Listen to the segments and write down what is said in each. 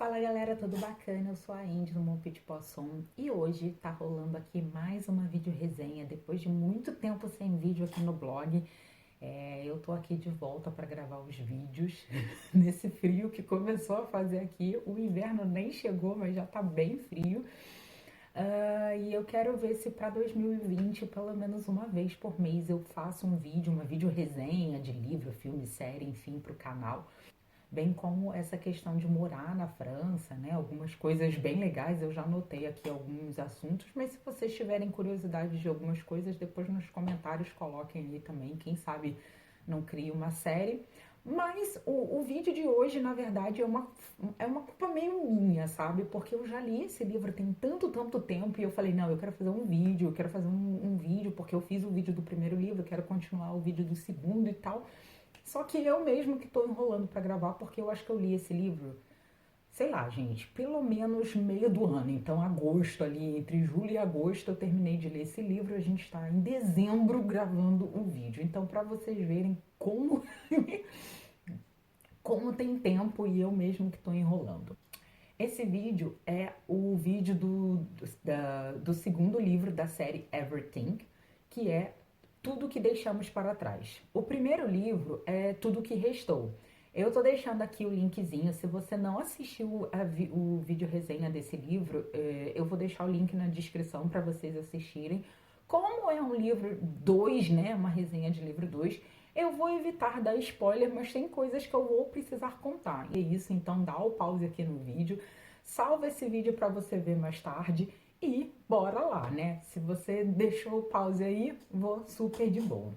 Fala galera, tudo bacana? Eu sou a Indy do Mon Petit Poisson e hoje tá rolando aqui mais uma vídeo resenha. Depois de muito tempo sem vídeo aqui no blog, eu tô aqui de volta para gravar os vídeos nesse frio que começou a fazer aqui. O inverno nem chegou, mas já tá bem frio. E eu quero ver se para 2020, pelo menos uma vez por mês, eu faço um vídeo, uma vídeo resenha de livro, filme, série, enfim, pro canal. Bem como essa questão de morar na França, né? Algumas coisas bem legais, eu já anotei aqui alguns assuntos, mas se vocês tiverem curiosidade de algumas coisas, depois nos comentários coloquem aí também, quem sabe não crie uma série. Mas o vídeo de hoje, na verdade, é uma culpa meio minha, sabe? Porque eu já li esse livro tem tanto tempo e eu falei, não, eu quero fazer um vídeo, eu quero fazer um vídeo, porque eu fiz o vídeo do primeiro livro, eu quero continuar o vídeo do segundo e tal. Só que eu mesmo que tô enrolando pra gravar, porque eu acho que eu li esse livro, sei lá, gente, pelo menos meio do ano. Então, agosto ali, entre julho e agosto, eu terminei de ler esse livro. A gente está em dezembro gravando o vídeo. Então, para vocês verem como, como tem tempo e eu mesmo que tô enrolando. Esse vídeo é o vídeo do segundo livro da série Everything, que é Tudo que Deixamos para Trás. O primeiro livro é Tudo que Restou. Eu tô deixando aqui o linkzinho. Se você não assistiu o vídeo resenha desse livro, eu vou deixar o link na descrição para vocês assistirem. Como é um livro 2, né? Uma resenha de livro 2, eu vou evitar dar spoiler, mas tem coisas que eu vou precisar contar. E é isso, então dá o pause aqui no vídeo, salva esse vídeo para você ver mais tarde e bora lá, né? Se você deixou o pause aí, vou super de boa.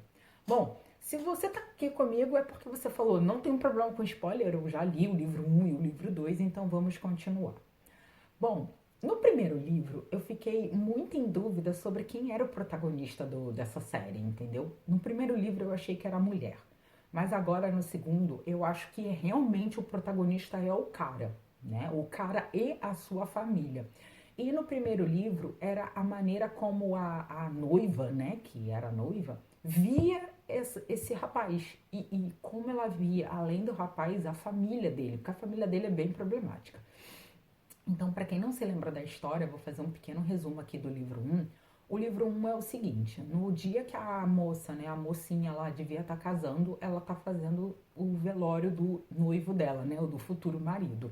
Bom, se você tá aqui comigo é porque você falou, não tem um problema com spoiler, eu já li o livro 1 e o livro 2, então vamos continuar. Bom, no primeiro livro eu fiquei muito em dúvida sobre quem era o protagonista dessa série, entendeu? No primeiro livro eu achei que era a mulher, mas agora no segundo eu acho que realmente o protagonista é o cara, né? O cara e a sua família. E no primeiro livro era a maneira como a noiva, né, que era a noiva, via esse rapaz e como ela via, além do rapaz, a família dele, porque a família dele é bem problemática. Então, para quem não se lembra da história, vou fazer um pequeno resumo aqui do livro 1. O livro 1 é o seguinte: no dia que a moça, né, a mocinha lá devia estar casando, ela tá fazendo o velório do noivo dela, né, o do futuro marido.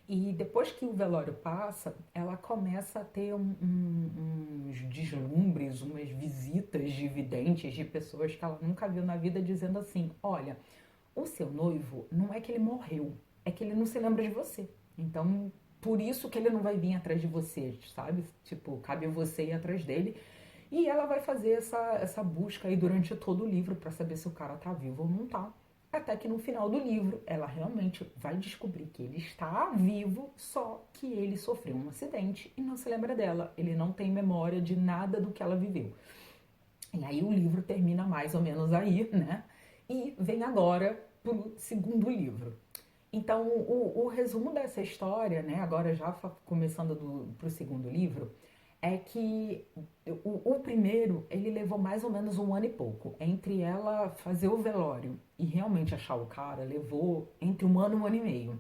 E depois que o velório passa, ela começa a ter uns deslumbres, umas visitas de videntes, de pessoas que ela nunca viu na vida, dizendo assim: olha, o seu noivo não é que ele morreu, é que ele não se lembra de você. Então, por isso que ele não vai vir atrás de você, sabe? Tipo, cabe a você ir atrás dele. E ela vai fazer essa busca aí durante todo o livro para saber se o cara tá vivo ou não tá. Até que no final do livro ela realmente vai descobrir que ele está vivo, só que ele sofreu um acidente e não se lembra dela. Ele não tem memória de nada do que ela viveu. E aí o livro termina mais ou menos aí, né? E vem agora pro segundo livro. Então, o resumo dessa história, né, agora já começando pro segundo livro, é que o primeiro, ele levou mais ou menos um ano e pouco. Entre ela fazer o velório e realmente achar o cara, levou entre um ano e meio.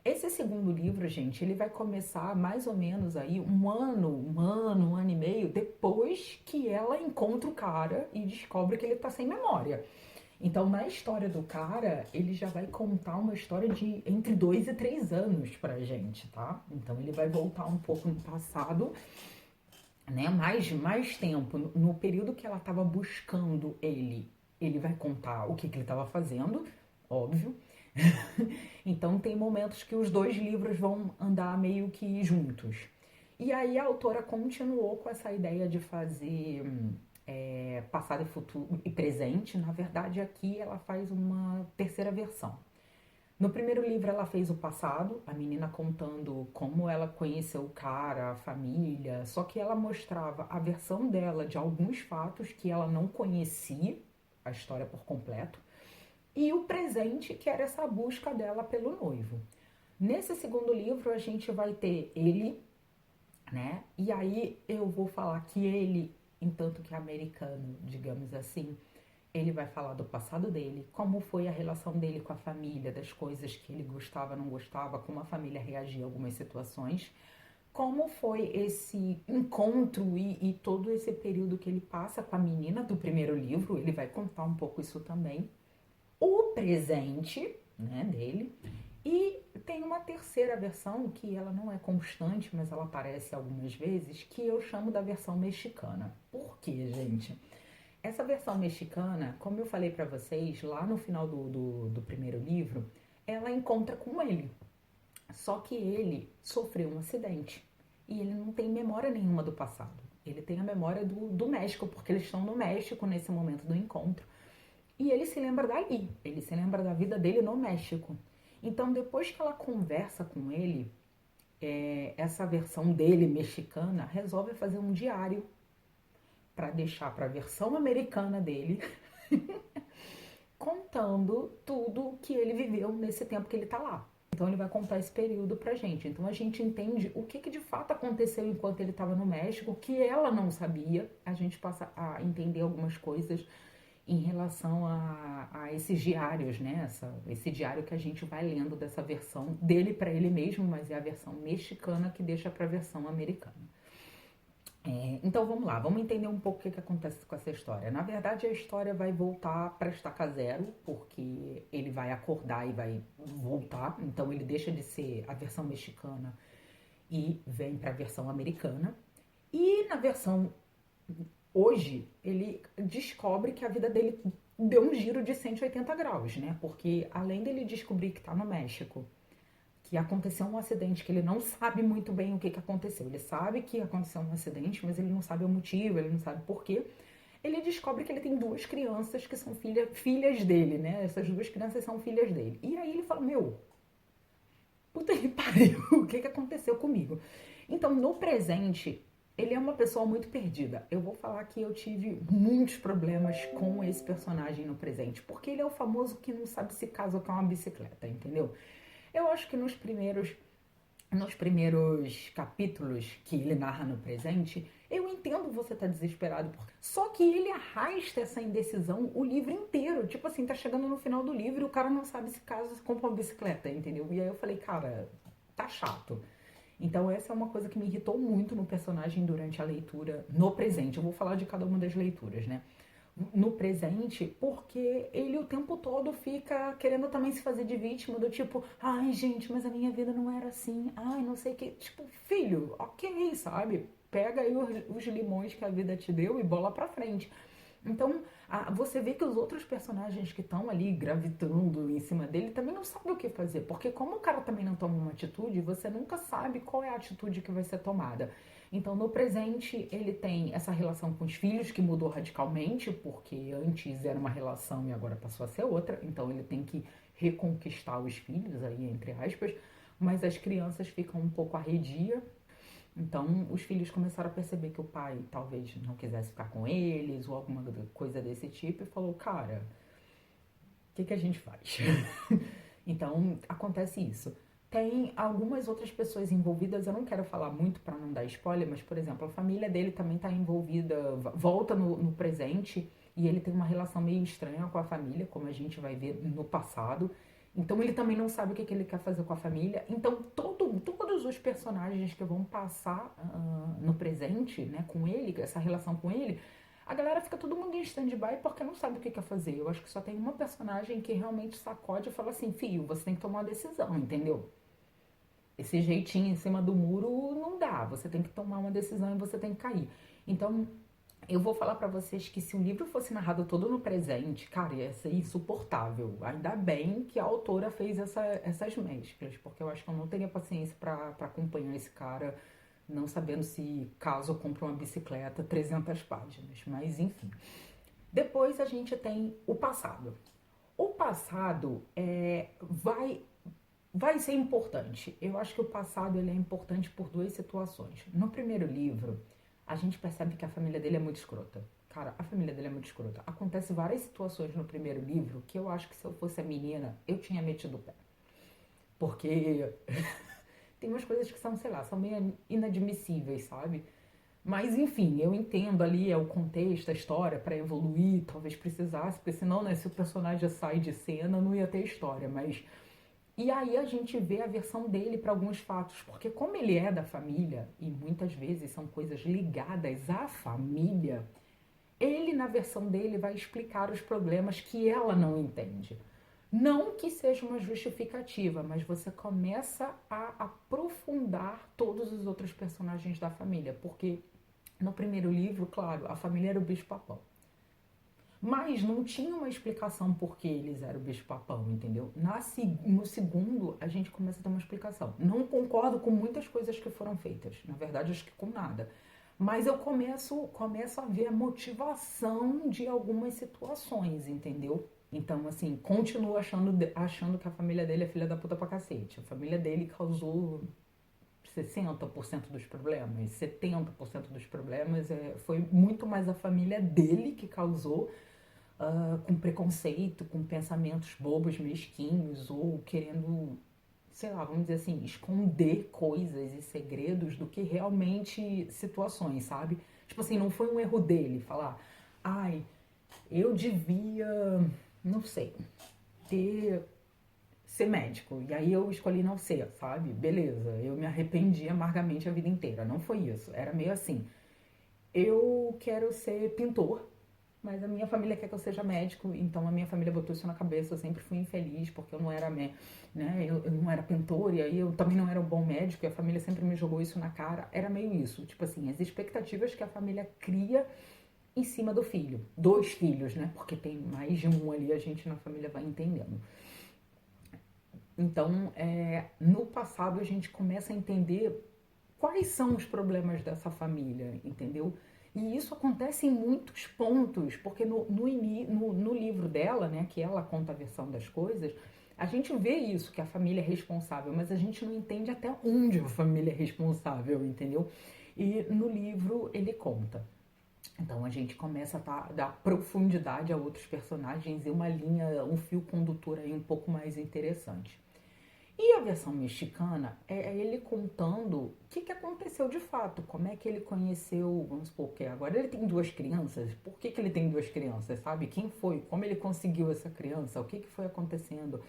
Esse segundo livro, gente, ele vai começar mais ou menos aí um ano e meio depois que ela encontra o cara e descobre que ele tá sem memória. Então, na história do cara, ele já vai contar uma história de entre 2 e 3 anos pra gente, tá? Então, ele vai voltar um pouco no passado, né? Mais tempo. No período que ela estava buscando ele vai contar o que ele estava fazendo, óbvio. Então, tem momentos que os dois livros vão andar meio que juntos. E aí, a autora continuou com essa ideia de fazer passado e futuro e presente. Na verdade, aqui ela faz uma terceira versão. No primeiro livro ela fez o passado, a menina contando como ela conheceu o cara, a família, só que ela mostrava a versão dela de alguns fatos que ela não conhecia, a história por completo, e o presente, que era essa busca dela pelo noivo. Nesse segundo livro a gente vai ter ele, né? E aí eu vou falar que ele, entanto que é americano, digamos assim, Ele vai falar do passado dele, como foi a relação dele com a família, das coisas que ele gostava, não gostava, como a família reagia a algumas situações, como foi esse encontro e todo esse período que ele passa com a menina do primeiro livro. Ele vai contar um pouco isso também. O presente, né, dele. E tem uma terceira versão que ela não é constante, mas ela aparece algumas vezes, que eu chamo da versão mexicana. Por quê, gente? Essa versão mexicana, como eu falei pra vocês, lá no final do primeiro livro, ela encontra com ele. Só que ele sofreu um acidente e ele não tem memória nenhuma do passado. Ele tem a memória do México, porque eles estão no México nesse momento do encontro. E ele se lembra dali, ele se lembra da vida dele no México. Então, depois que ela conversa com ele, essa versão dele mexicana resolve fazer um diário para deixar para a versão americana dele, contando tudo que ele viveu nesse tempo que ele tá lá. Então ele vai contar esse período pra gente. Então a gente entende o que de fato aconteceu enquanto ele estava no México, que ela não sabia. A gente passa a entender algumas coisas em relação a esses diários, né? Esse diário que a gente vai lendo dessa versão dele para ele mesmo, mas é a versão mexicana que deixa para a versão americana. Então vamos lá, vamos entender um pouco o que acontece com essa história. Na verdade, a história vai voltar para estaca zero, porque ele vai acordar e vai voltar. Então ele deixa de ser a versão mexicana e vem para a versão americana. E na versão hoje, ele descobre que a vida dele deu um giro de 180 graus, né? Porque além dele descobrir que tá no México, que aconteceu um acidente, que ele não sabe muito bem o que aconteceu. Ele sabe que aconteceu um acidente, mas ele não sabe o motivo, ele não sabe por quê. Ele descobre que ele tem duas crianças que são filhas dele, né? Essas duas crianças são filhas dele. E aí ele fala, meu, puta que pariu, o que aconteceu comigo? Então, no presente, ele é uma pessoa muito perdida. Eu vou falar que eu tive muitos problemas com esse personagem no presente, porque ele é o famoso que não sabe se casa com uma bicicleta, entendeu? Eu acho que nos primeiros capítulos que ele narra no presente, eu entendo você tá desesperado. Só que ele arrasta essa indecisão o livro inteiro. Tipo assim, tá chegando no final do livro e o cara não sabe se casa, se compra uma bicicleta, entendeu? E aí eu falei, cara, tá chato. Então essa é uma coisa que me irritou muito no personagem durante a leitura no presente. Eu vou falar de cada uma das leituras, né? No presente, porque ele o tempo todo fica querendo também se fazer de vítima, do tipo, ai gente, mas a minha vida não era assim, ai não sei o que. Tipo, filho, ok, sabe? Pega aí os limões que a vida te deu e bola pra frente. Então, você vê que os outros personagens que estão ali gravitando em cima dele também não sabem o que fazer, porque como o cara também não toma uma atitude, você nunca sabe qual é a atitude que vai ser tomada. Então, no presente, ele tem essa relação com os filhos que mudou radicalmente, porque antes era uma relação e agora passou a ser outra. Então, ele tem que reconquistar os filhos aí, entre aspas, mas as crianças ficam um pouco arredia. Então, os filhos começaram a perceber que o pai talvez não quisesse ficar com eles ou alguma coisa desse tipo e falou, cara, o que a gente faz? Então, acontece isso. Tem algumas outras pessoas envolvidas, eu não quero falar muito para não dar spoiler, mas, por exemplo, a família dele também está envolvida, volta no presente e ele tem uma relação meio estranha com a família, como a gente vai ver no passado. Então ele também não sabe o que ele quer fazer com a família. Então todos os personagens que vão passar no presente, né, com ele, essa relação com ele, a galera fica todo mundo em stand-by porque não sabe o que quer fazer. Eu acho que só tem uma personagem que realmente sacode e fala assim, filho, você tem que tomar uma decisão, entendeu? Esse jeitinho em cima do muro não dá. Você tem que tomar uma decisão e você tem que cair. Então, eu vou falar pra vocês que se o livro fosse narrado todo no presente, cara, ia ser insuportável. Ainda bem que a autora fez essas mesclas, porque eu acho que eu não teria paciência pra acompanhar esse cara, não sabendo se caso eu compre uma bicicleta, 300 páginas. Mas, enfim. Depois a gente tem o passado. O passado vai ser importante. Eu acho que o passado ele é importante por duas situações. No primeiro livro, a gente percebe que a família dele é muito escrota. Cara, a família dele é muito escrota. Acontece várias situações no primeiro livro que eu acho que se eu fosse a menina, eu tinha metido o pé. Porque tem umas coisas que são, sei lá, são meio inadmissíveis, sabe? Mas enfim, eu entendo ali é o contexto, a história para evoluir, talvez precisasse, porque senão, né, se o personagem sai de cena, não ia ter história, mas e aí a gente vê a versão dele para alguns fatos, porque como ele é da família e muitas vezes são coisas ligadas à família, ele na versão dele vai explicar os problemas que ela não entende. Não que seja uma justificativa, mas você começa a aprofundar todos os outros personagens da família, porque no primeiro livro, claro, a família era o bicho-papão. Mas não tinha uma explicação por que eles eram o bicho-papão, entendeu? No segundo, a gente começa a ter uma explicação. Não concordo com muitas coisas que foram feitas, na verdade, acho que com nada. Mas eu começo a ver a motivação de algumas situações, entendeu? Então, assim, continuo achando que a família dele é filha da puta pra cacete. A família dele causou 60% dos problemas, 70% dos problemas. Foi muito mais a família dele que causou com preconceito, com pensamentos bobos, mesquinhos, ou querendo, sei lá, vamos dizer assim, esconder coisas e segredos do que realmente situações, sabe? Tipo assim, não foi um erro dele falar, ai, eu devia, não sei, ter ser médico. E aí eu escolhi não ser, sabe? Beleza, eu me arrependi amargamente a vida inteira. Não foi isso. Era meio assim, eu quero ser pintor, mas a minha família quer que eu seja médico, então a minha família botou isso na cabeça. Eu sempre fui infeliz porque eu não era, né, eu não era pintor e aí eu também não era um bom médico e a família sempre me jogou isso na cara. Era meio isso, tipo assim, as expectativas que a família cria em cima do filho, dos filhos, né? Porque tem mais de um ali, a gente na família vai entendendo. Então, no passado a gente começa a entender quais são os problemas dessa família, entendeu? E isso acontece em muitos pontos, porque no livro dela, né, que ela conta a versão das coisas, a gente vê isso, que a família é responsável, mas a gente não entende até onde a família é responsável, entendeu? E no livro ele conta. Então a gente começa a dar profundidade a outros personagens e uma linha, um fio condutor aí um pouco mais interessante. E a versão mexicana é ele contando o que aconteceu de fato, como é que ele conheceu, vamos supor, que agora ele tem duas crianças, por que ele tem duas crianças, sabe? Quem foi, como ele conseguiu essa criança, o que foi acontecendo,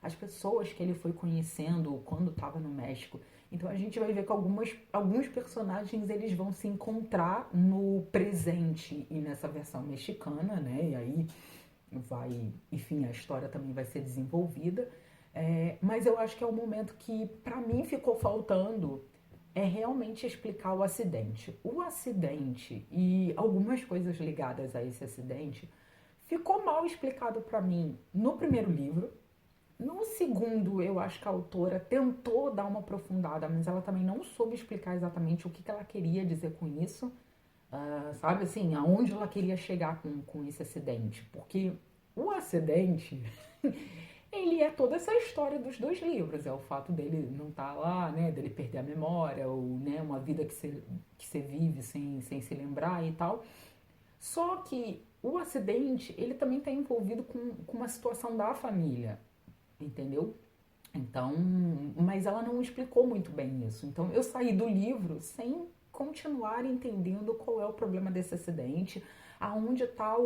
as pessoas que ele foi conhecendo quando estava no México. Então a gente vai ver que alguns personagens eles vão se encontrar no presente e nessa versão mexicana, né? E aí vai, enfim, a história também vai ser desenvolvida. Mas eu acho que é o momento que, para mim, ficou faltando é realmente explicar o acidente. O acidente e algumas coisas ligadas a esse acidente ficou mal explicado para mim no primeiro livro. No segundo, eu acho que a autora tentou dar uma aprofundada, mas ela também não soube explicar exatamente o que ela queria dizer com isso. Sabe assim, aonde ela queria chegar com esse acidente. Porque o acidente ele é toda essa história dos dois livros. É o fato dele não estar lá, né? Dele perder a memória, ou né, uma vida que você vive sem se lembrar e tal. Só que o acidente, ele também está envolvido com uma situação da família, entendeu? Então, mas ela não explicou muito bem isso. Então eu saí do livro sem continuar entendendo qual é o problema desse acidente, aonde está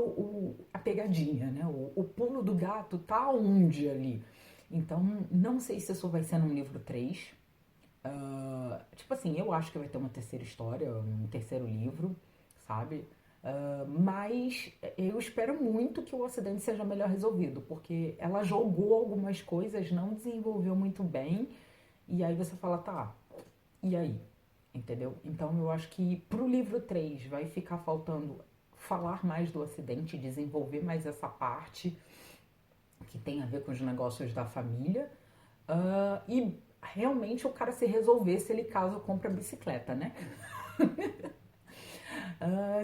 a pegadinha, né? O pulo do gato tá onde ali. Então, não sei se isso vai ser no livro 3. Tipo assim, eu acho que vai ter uma terceira história, um terceiro livro, sabe? Mas eu espero muito que o acidente seja melhor resolvido, porque ela jogou algumas coisas, não desenvolveu muito bem, e aí você fala, tá, e aí? Entendeu? Então eu acho que pro livro 3 vai ficar faltando falar mais do acidente, desenvolver mais essa parte que tem a ver com os negócios da família, e realmente o cara se resolver se ele caso compra bicicleta, né?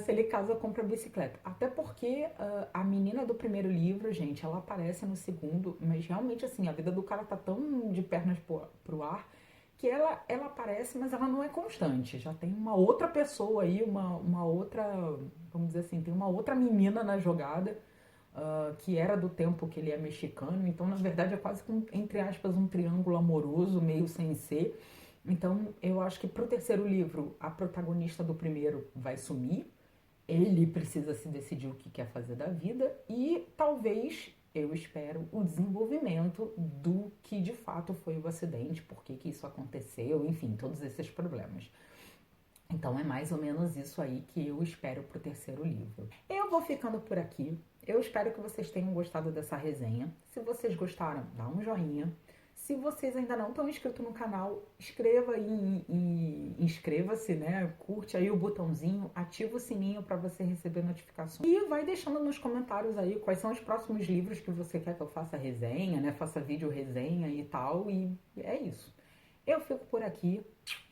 Se ele casa compra bicicleta. Até porque a menina do primeiro livro, gente, ela aparece no segundo, mas realmente assim, a vida do cara tá tão de pernas pro ar que ela aparece, mas ela não é constante. Já tem uma outra pessoa aí, uma outra, vamos dizer assim, tem uma outra menina na jogada que era do tempo que ele é mexicano, então na verdade é quase, entre aspas, um triângulo amoroso, meio sem ser. Então, eu acho que pro terceiro livro, a protagonista do primeiro vai sumir, ele precisa se decidir o que quer fazer da vida e talvez, eu espero, o desenvolvimento do que de fato foi o acidente, por que isso aconteceu, enfim, todos esses problemas. Então é mais ou menos isso aí que eu espero pro terceiro livro. Eu vou ficando por aqui. Eu espero que vocês tenham gostado dessa resenha. Se vocês gostaram, dá um joinha. Se vocês ainda não estão inscritos no canal, inscreva aí e inscreva-se, né? Curte aí o botãozinho, ativa o sininho para você receber notificações. E vai deixando nos comentários aí quais são os próximos livros que você quer que eu faça resenha, né? Faça vídeo resenha e tal. E é isso. Eu fico por aqui.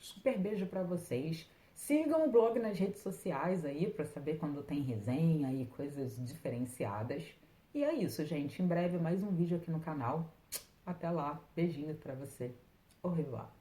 Super beijo para vocês. Sigam o blog nas redes sociais aí para saber quando tem resenha e coisas diferenciadas. E é isso, gente. Em breve mais um vídeo aqui no canal. Até lá. Beijinhos para você. Au revoir.